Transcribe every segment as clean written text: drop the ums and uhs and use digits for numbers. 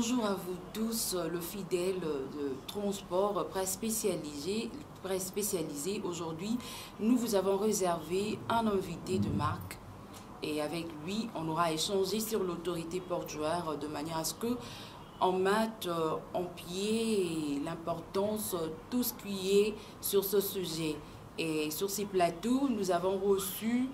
Bonjour à vous tous, le fidèle de Transport, presse spécialisée. Aujourd'hui, nous vous avons réservé un invité de marque et avec lui, on aura échangé sur l'autorité portuaire de manière à ce que on mette en pied l'importance, tout ce qui est sur ce sujet. Et sur ces plateaux, nous avons reçu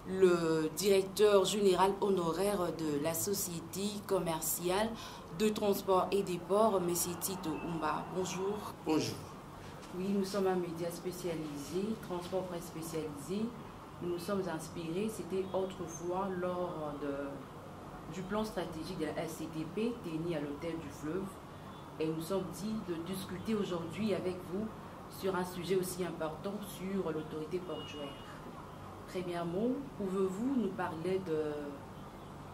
le directeur général honoraire de la société commerciale de transport et des ports, M. Tito Oumba. Bonjour. Bonjour. Oui, nous sommes un média spécialisé, transport presse spécialisé. Nous nous sommes inspirés, c'était autrefois lors du plan stratégique de la SCTP, tenu à l'hôtel du Fleuve. Et nous sommes dit de discuter aujourd'hui avec vous sur un sujet aussi important, sur l'autorité portuaire. Premièrement, pouvez-vous nous parler de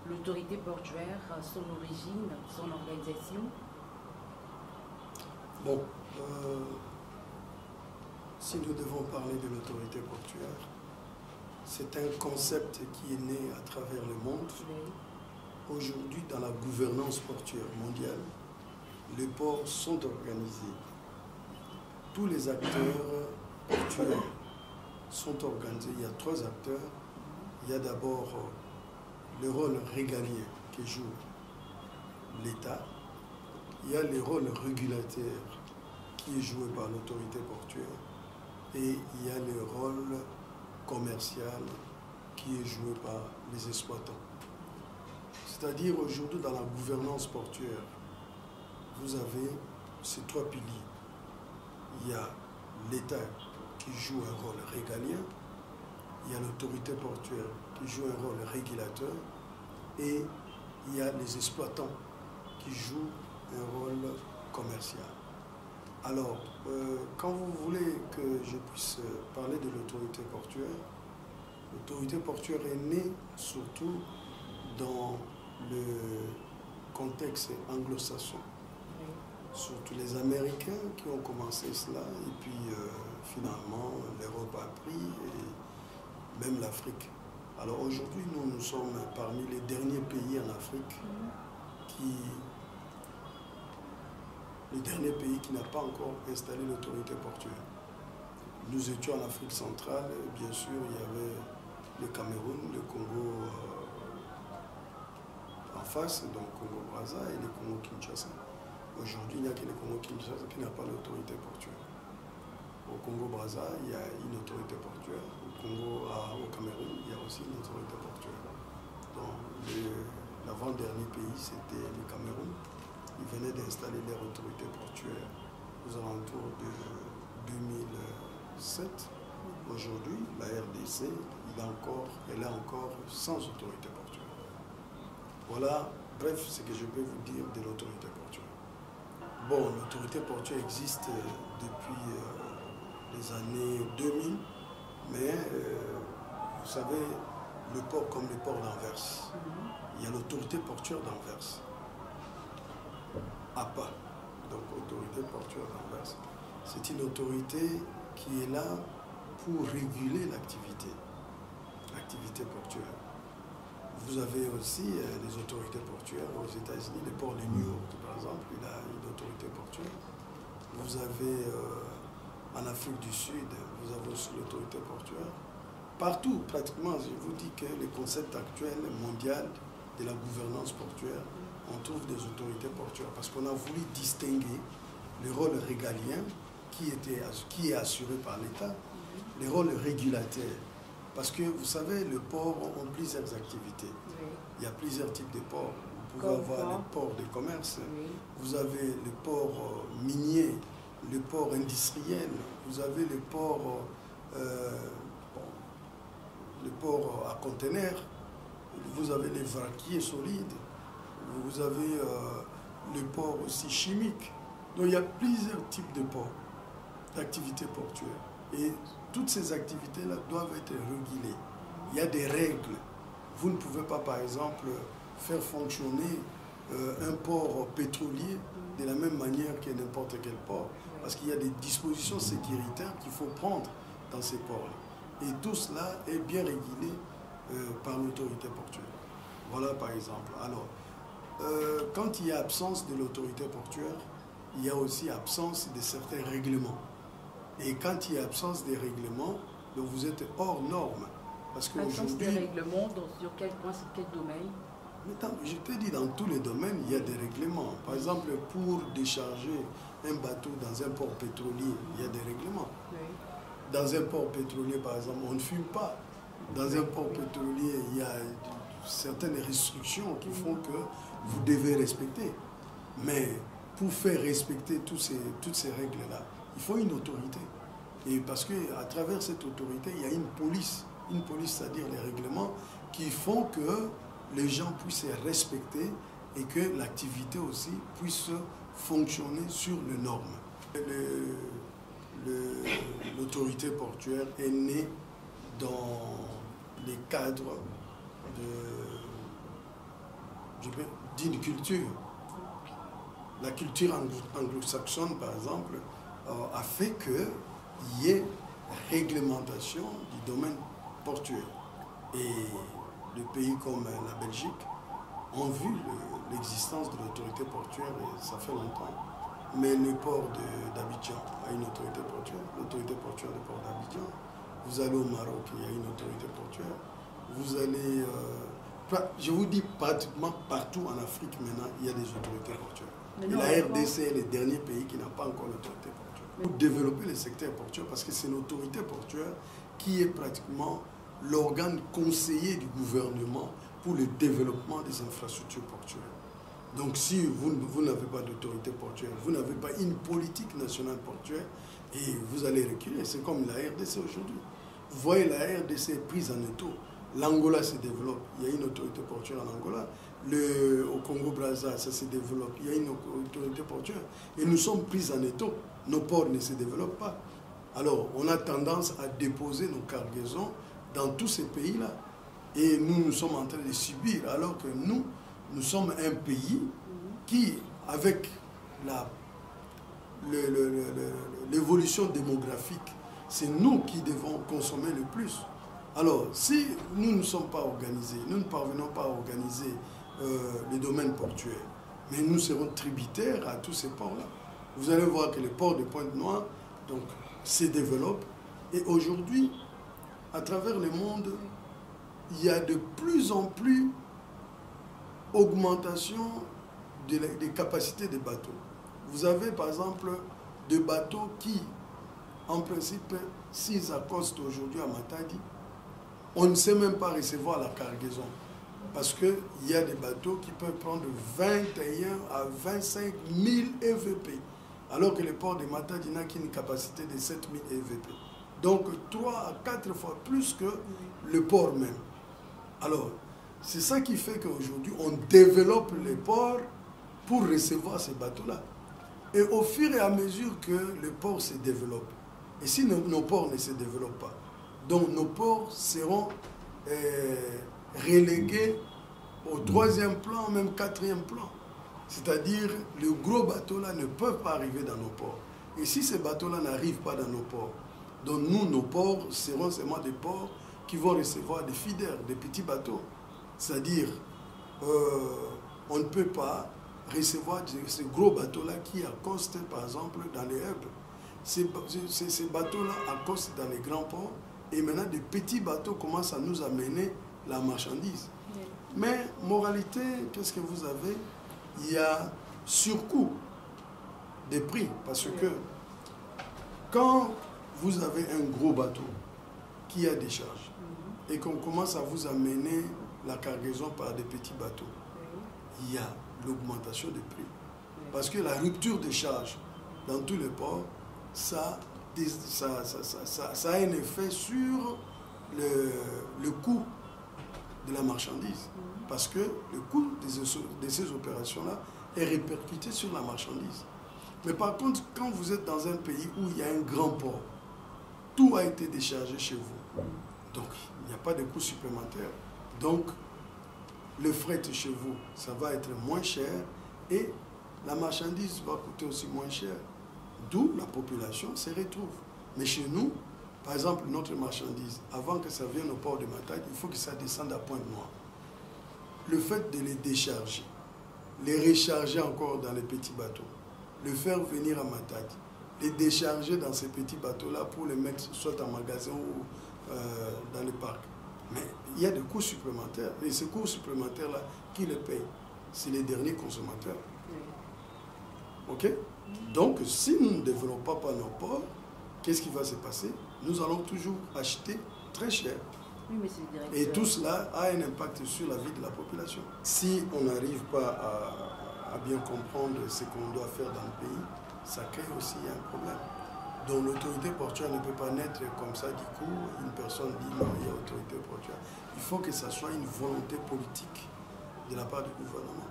l'autorité portuaire, son origine, son organisation? Bon, si nous devons parler de l'autorité portuaire, c'est un concept qui est né à travers le monde. Oui. Aujourd'hui, dans la gouvernance portuaire mondiale, les ports sont organisés. Tous les acteurs portuaires sont organisés. Il y a trois acteurs. Il y a d'abord le rôle régalien que joue l'État. Il y a le rôle régulateur qui est joué par l'autorité portuaire. Et il y a le rôle commercial qui est joué par les exploitants. C'est-à-dire aujourd'hui dans la gouvernance portuaire, vous avez ces trois piliers. Il y a l'État qui joue un rôle régalien, il y a l'autorité portuaire qui joue un rôle régulateur et il y a les exploitants qui jouent un rôle commercial. Alors, quand vous voulez que je puisse parler de l'autorité portuaire est née surtout dans le contexte anglo-saxon. Surtout les Américains qui ont commencé cela, et puis finalement l'Europe a pris, et même l'Afrique. Alors aujourd'hui, nous sommes parmi les derniers pays en Afrique qui n'a pas encore installé l'autorité portuaire. Nous étions en Afrique centrale, bien sûr, il y avait le Cameroun, le Congo en face, donc Congo-Brazza et le Congo-Kinshasa. Aujourd'hui, il n'y a que le Congo-Kinshasa qui n'a pas l'autorité portuaire. Au Congo-Brazza, il y a une autorité portuaire. Au Cameroun, il y a aussi une autorité portuaire. Donc, l'avant-dernier pays, c'était le Cameroun. Ils venaient d'installer leur autorité portuaire aux alentours de 2007. Aujourd'hui, la RDC, elle est encore sans autorité portuaire. Voilà, bref, ce que je peux vous dire de l'autorité portuaire. Bon, l'autorité portuaire existe depuis les années 2000, mais vous savez, le port comme le port d'Anvers, il y a l'autorité portuaire d'Anvers, APA, donc autorité portuaire d'Anvers. C'est une autorité qui est là pour réguler l'activité portuaire. Vous avez aussi les autorités portuaires aux États-Unis, le port de New York, par exemple, il a une autorité portuaire. Vous avez en Afrique du Sud, vous avez aussi l'autorité portuaire. Partout, pratiquement, je vous dis que le concept actuel mondial de la gouvernance portuaire, on trouve des autorités portuaires parce qu'on a voulu distinguer le rôle régalien qui est assuré par l'État, le rôle régulateur. Parce que vous savez, les ports ont plusieurs activités. Oui. Il y a plusieurs types de ports. Vous pouvez avoir les ports de commerce, oui. Vous avez les ports miniers, les ports industriels, vous avez les ports à conteneurs, vous avez les vraquiers solides, vous avez les ports aussi chimiques. Donc il y a plusieurs types de ports, d'activités portuaires. Et toutes ces activités-là doivent être régulées. Il y a des règles. Vous ne pouvez pas, par exemple, faire fonctionner un port pétrolier de la même manière que n'importe quel port. Parce qu'il y a des dispositions sécuritaires qu'il faut prendre dans ces ports-là. Et tout cela est bien régulé par l'autorité portuaire. Voilà, par exemple. Alors, quand il y a absence de l'autorité portuaire, il y a aussi absence de certains règlements. Et quand il y a absence des règlements, donc vous êtes hors norme. Parce qu'aujourd'hui... Absence des règlements, sur quel point, sur quel domaine? Je te dis, dans tous les domaines, il y a des règlements. Par exemple, pour décharger un bateau dans un port pétrolier, il y a des règlements. Oui. Dans un port pétrolier, par exemple, on ne fume pas. Dans un port pétrolier, il y a certaines restrictions qui font que vous devez respecter. Mais pour faire respecter toutes ces règles-là, il faut une autorité. Et parce qu'à travers cette autorité, il y a une police. Une police, c'est-à-dire les règlements qui font que les gens puissent respecter et que l'activité aussi puisse fonctionner sur les normes. L'autorité portuaire est née dans les cadres d'une culture. La culture anglo-saxonne, par exemple, a fait qu'il y ait réglementation du domaine portuaire. Et les pays comme la Belgique ont vu l'existence de l'autorité portuaire, et ça fait longtemps. Mais le port d'Abidjan a une autorité portuaire, l'autorité portuaire du port d'Abidjan. Vous allez au Maroc, il y a une autorité portuaire. Vous allez, je vous dis pratiquement partout en Afrique maintenant, il y a des autorités portuaires. Et la RDC est le dernier pays qui n'a pas encore l'autorité portuaire. Pour développer le secteur portuaire, parce que c'est l'autorité portuaire qui est pratiquement l'organe conseiller du gouvernement pour le développement des infrastructures portuaires. Donc si vous n'avez pas d'autorité portuaire, vous n'avez pas une politique nationale portuaire, et vous allez reculer. C'est comme la RDC aujourd'hui. Vous voyez, la RDC est prise en étau. L'Angola se développe, il y a une autorité portuaire en Angola. Au Congo-Brazza, ça se développe, il y a une autorité portuaire. Et nous sommes pris en étau. Nos ports ne se développent pas. Alors, on a tendance à déposer nos cargaisons dans tous ces pays-là. Et nous sommes en train de subir, alors que nous sommes un pays qui, avec l'évolution démographique, c'est nous qui devons consommer le plus. Alors, si nous ne sommes pas organisés, nous ne parvenons pas à organiser les domaines portuaires, mais nous serons tributaires à tous ces ports-là. Vous allez voir que les ports de Pointe-Noire se développent. Et aujourd'hui, à travers le monde, il y a de plus en plus augmentation des capacités des bateaux. Vous avez par exemple des bateaux qui, en principe, s'ils accostent aujourd'hui à Matadi, on ne sait même pas recevoir la cargaison. Parce qu'il y a des bateaux qui peuvent prendre 21 à 25 000 EVP. Alors que le port de Matadi n'a qu'une capacité de 7 000 EVP. Donc 3 à 4 fois plus que le port même. Alors, c'est ça qui fait qu'aujourd'hui, on développe les ports pour recevoir ces bateaux-là. Et au fur et à mesure que le port se développe, et si nos ports ne se développent pas, donc nos ports seront relégués au 3e plan, même 4e plan. C'est-à-dire, les gros bateaux-là ne peuvent pas arriver dans nos ports. Et si ces bateaux-là n'arrivent pas dans nos ports, donc nous, nos ports seront seulement des ports qui vont recevoir des feeders, des petits bateaux. C'est-à-dire, on ne peut pas recevoir ces gros bateaux-là qui accostent, par exemple, dans les hubs. Ces bateaux-là accostent dans les grands ports et maintenant des petits bateaux commencent à nous amener la marchandise. Oui. Mais, moralité, qu'est-ce que vous avez? Il y a surcoût des prix parce que quand vous avez un gros bateau qui a des charges et qu'on commence à vous amener la cargaison par des petits bateaux, il y a l'augmentation des prix. Parce que la rupture des charges dans tous les ports, ça a un effet sur le coût de la marchandise. Parce que le coût de ces opérations-là est répercuté sur la marchandise. Mais par contre, quand vous êtes dans un pays où il y a un grand port, tout a été déchargé chez vous. Donc, il n'y a pas de coût supplémentaire. Donc, le fret chez vous, ça va être moins cher et la marchandise va coûter aussi moins cher. D'où la population se retrouve. Mais chez nous, par exemple, notre marchandise, avant que ça vienne au port de Matadi, il faut que ça descende à Pointe-Noire. Le fait de les décharger les recharger encore dans les petits bateaux, le faire venir à Matadi, les décharger dans ces petits bateaux-là pour les mettre soit en magasin ou dans le parc. Mais il y a des coûts supplémentaires. Et ces coûts supplémentaires-là, qui les paye? C'est les derniers consommateurs. OK? Donc, si nous ne développons pas nos ports, qu'est-ce qui va se passer? Nous allons toujours acheter très cher. Oui, mais et tout cela a un impact sur la vie de la population. Si on n'arrive pas à bien comprendre ce qu'on doit faire dans le pays, ça crée aussi un problème. Donc l'autorité portuaire ne peut pas naître comme ça du coup. Une personne dit non, il y a autorité portuaire. Il faut que ça soit une volonté politique de la part du gouvernement.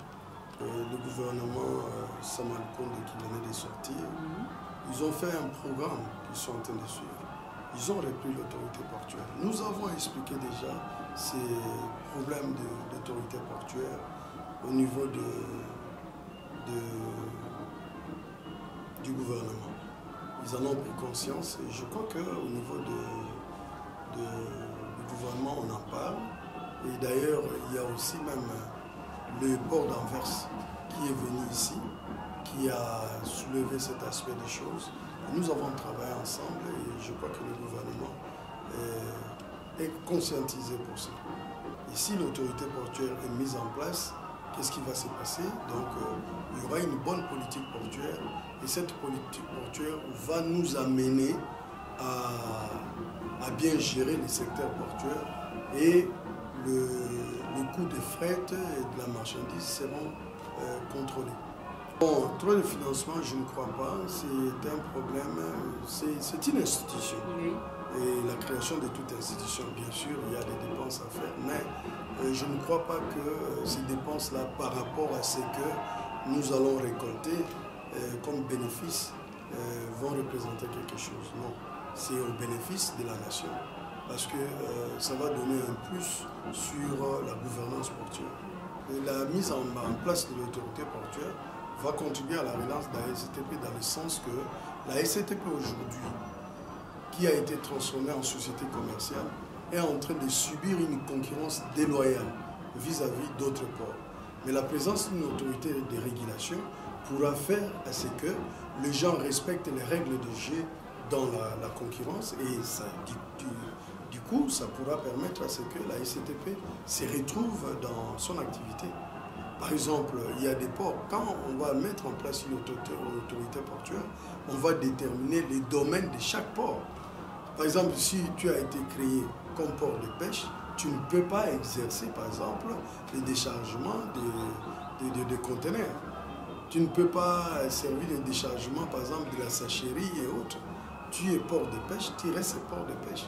Le gouvernement Samal Konde qui venait de sortir, ils ont fait un programme qu'ils sont en train de suivre. Ils ont repris l'autorité portuaire. Nous avons expliqué déjà ces problèmes d'autorité portuaire au niveau du gouvernement. Ils en ont pris conscience et je crois qu'au niveau du gouvernement, on en parle. Et d'ailleurs, il y a aussi même le port d'Anvers qui est venu ici, qui a soulevé cet aspect des choses. Nous avons travaillé ensemble et je crois que le gouvernement est conscientisé pour ça. Et si l'autorité portuaire est mise en place, qu'est-ce qui va se passer? Donc, il y aura une bonne politique portuaire et cette politique portuaire va nous amener à bien gérer les secteurs portuaires et le coût des fret et de la marchandise seront contrôlés. Bon, trop de financement, je ne crois pas. C'est un problème. C'est une institution. Oui. Et la création de toute institution, bien sûr, il y a des dépenses à faire. Mais je ne crois pas que ces dépenses-là, par rapport à ce que nous allons récolter comme bénéfice, vont représenter quelque chose. Non, c'est au bénéfice de la nation. Parce que ça va donner un plus sur la gouvernance portuaire. Et la mise en place de l'autorité portuaire va contribuer à la relance de la SCTP dans le sens que la SCTP aujourd'hui, qui a été transformée en société commerciale, est en train de subir une concurrence déloyale vis-à-vis d'autres ports. Mais la présence d'une autorité de régulation pourra faire à ce que les gens respectent les règles de jeu dans la concurrence et ça, du coup, ça pourra permettre à ce que la SCTP se retrouve dans son activité. Par exemple, il y a des ports, quand on va mettre en place une autorité portuaire, on va déterminer les domaines de chaque port. Par exemple, si tu as été créé comme port de pêche, tu ne peux pas exercer, par exemple, le déchargement de conteneurs. Tu ne peux pas servir le déchargement, par exemple, de la sacherie et autres. Tu es port de pêche, tu restes port de pêche.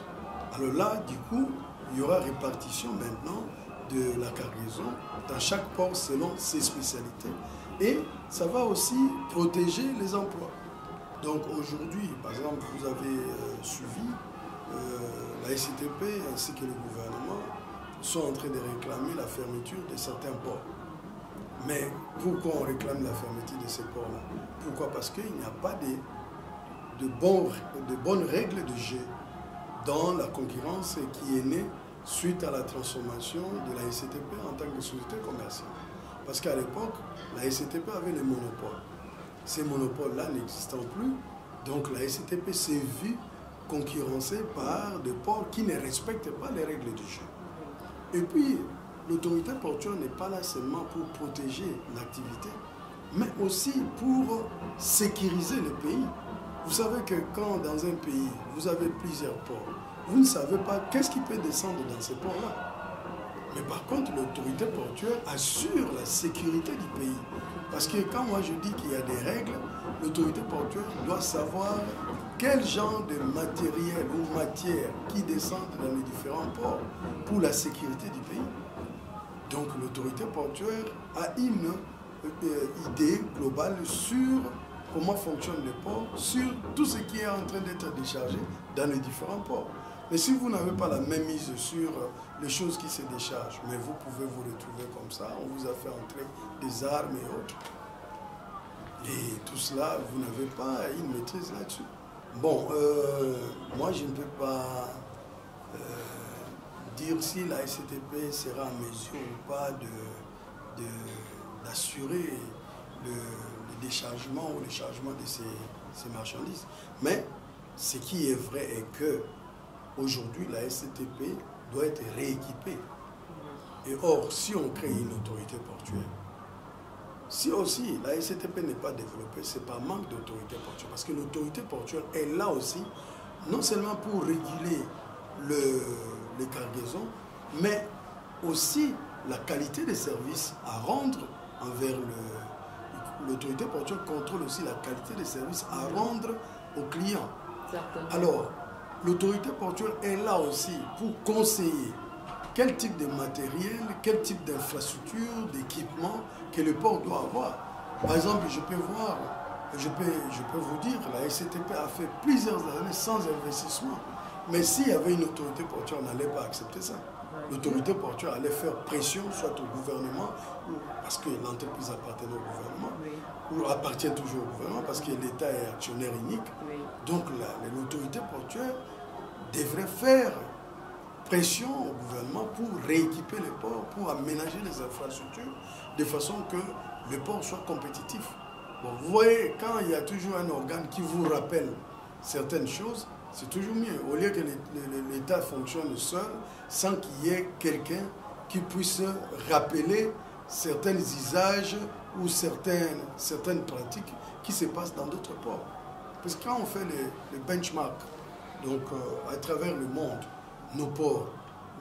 Alors là, du coup, il y aura répartition maintenant de la cargaison dans chaque port selon ses spécialités. Et ça va aussi protéger les emplois. Donc aujourd'hui, par exemple, vous avez suivi la SCTP ainsi que le gouvernement sont en train de réclamer la fermeture de certains ports. Mais pourquoi on réclame la fermeture de ces ports-là? Pourquoi? Parce qu'il n'y a pas de bonnes règles de jeu dans la concurrence qui est née suite à la transformation de la SCTP en tant que société commerciale. Parce qu'à l'époque, la SCTP avait le monopole. Ces monopoles-là n'existant plus, donc la SCTP s'est vue concurrencée par des ports qui ne respectent pas les règles du jeu. Et puis, l'autorité portuaire n'est pas là seulement pour protéger l'activité, mais aussi pour sécuriser le pays. Vous savez que quand dans un pays, vous avez plusieurs ports, vous ne savez pas qu'est-ce qui peut descendre dans ces ports-là. Mais par contre, l'autorité portuaire assure la sécurité du pays. Parce que quand moi je dis qu'il y a des règles, l'autorité portuaire doit savoir quel genre de matériel ou matière qui descendent dans les différents ports pour la sécurité du pays. Donc l'autorité portuaire a une idée globale sur comment fonctionnent les ports, sur tout ce qui est en train d'être déchargé dans les différents ports. Mais si vous n'avez pas la même mise sur les choses qui se déchargent, mais vous pouvez vous retrouver comme ça, on vous a fait entrer des armes et autres. Et tout cela, vous n'avez pas une maîtrise là-dessus. Bon, moi je ne peux pas dire si la SCTP sera en mesure ou pas d'assurer le déchargement ou le chargement de ces marchandises. Mais ce qui est vrai est que aujourd'hui la SCTP doit être rééquipée. Et or, si on crée une autorité portuaire, si aussi la SCTP n'est pas développée, c'est par manque d'autorité portuaire. Parce que l'autorité portuaire est là aussi, non seulement pour réguler les cargaisons, mais aussi la qualité des services à rendre envers l'autorité portuaire contrôle aussi la qualité des services à rendre aux clients. Certainement. Alors, l'autorité portuaire est là aussi pour conseiller quel type de matériel, quel type d'infrastructure, d'équipement que le port doit avoir. Par exemple, je peux vous dire, la SCTP a fait plusieurs années sans investissement. Mais s'il y avait une autorité portuaire, on n'allait pas accepter ça. L'autorité portuaire allait faire pression, soit au gouvernement, parce que l'entreprise appartient au gouvernement, ou appartient toujours au gouvernement, parce que l'État est actionnaire unique. Donc l'autorité portuaire devrait faire pression au gouvernement pour rééquiper les ports, pour aménager les infrastructures, de façon que le port soit compétitif. Bon, vous voyez, quand il y a toujours un organe qui vous rappelle certaines choses, c'est toujours mieux. Au lieu que l'État fonctionne seul, sans qu'il y ait quelqu'un qui puisse rappeler certains usages ou certaines pratiques qui se passent dans d'autres ports. Parce que quand on fait les benchmarks, donc à travers le monde, nos ports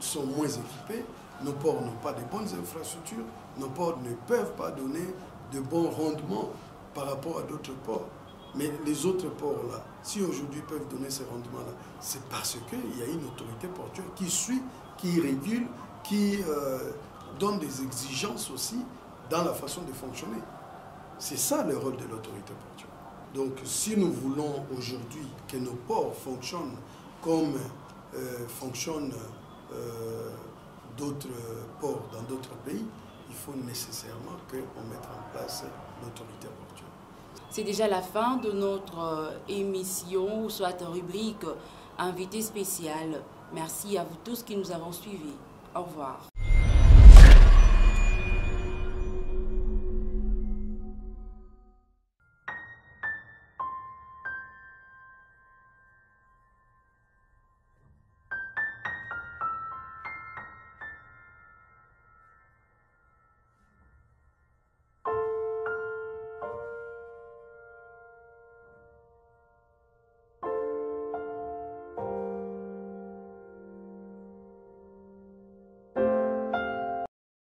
sont moins équipés, nos ports n'ont pas de bonnes infrastructures, nos ports ne peuvent pas donner de bons rendements par rapport à d'autres ports. Mais les autres ports-là, si aujourd'hui peuvent donner ces rendements-là, c'est parce qu'il y a une autorité portuaire qui suit, qui régule, qui donne des exigences aussi dans la façon de fonctionner. C'est ça le rôle de l'autorité portuaire. Donc si nous voulons aujourd'hui que nos ports fonctionnent comme fonctionnent d'autres ports dans d'autres pays, il faut nécessairement qu'on mette en place l'autorité portuaire. C'est déjà la fin de notre émission, ou soit rubrique invité spécial. Merci à vous tous qui nous avons suivis. Au revoir.